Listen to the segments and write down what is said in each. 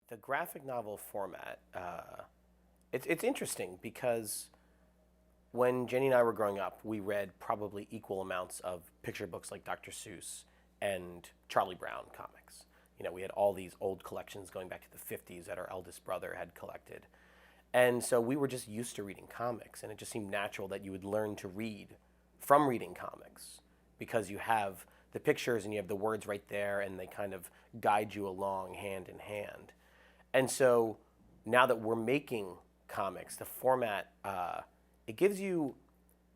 The graphic novel format, it's interesting because when Jenny and I were growing up, we read probably equal amounts of picture books like Dr. Seuss and Charlie Brown comics. We had all these old collections going back to the 50s that our eldest brother had collected. And so we were just used to reading comics, and it just seemed natural that you would learn to read from reading comics because you have the pictures and you have the words right there, and they kind of guide you along hand in hand. And so now that we're making comics, the format, it gives you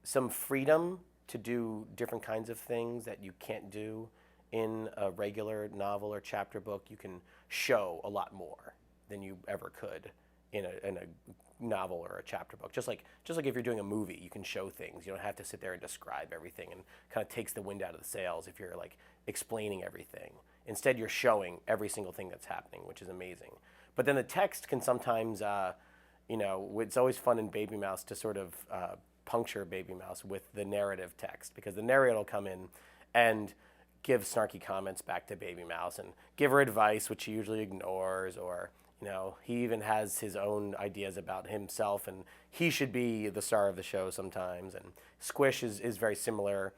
some freedom to do different kinds of things that you can't do in a regular novel or chapter book. You can show a lot more than you ever could in a novel or a chapter book. Just like if you're doing a movie, you can show things. You don't have to sit there and describe everything, and kind of takes the wind out of the sails if you're like explaining everything. Instead, you're showing every single thing that's happening, which is amazing. But then the text can sometimes, it's always fun in Baby Mouse to sort of puncture Baby Mouse with the narrative text, because the narrator will come in and give snarky comments back to Baby Mouse and give her advice, which she usually ignores, or he even has his own ideas about himself, and he should be the star of the show sometimes. And Squish is very similar,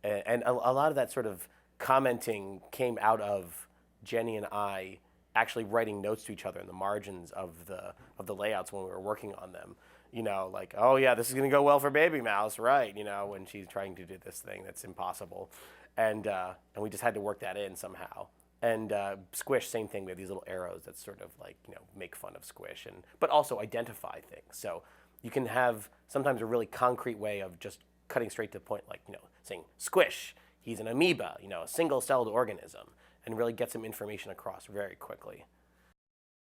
and a lot of that sort of commenting came out of Jenny and I actually writing notes to each other in the margins of the layouts when we were working on them. Like, oh yeah, this is gonna go well for Baby Mouse, right? When she's trying to do this thing that's impossible, and we just had to work that in somehow. And Squish, same thing. We have these little arrows that sort of like make fun of Squish, but also identify things. So you can have sometimes a really concrete way of just cutting straight to the point, like saying Squish, he's an amoeba, a single-celled organism, and really get some information across very quickly.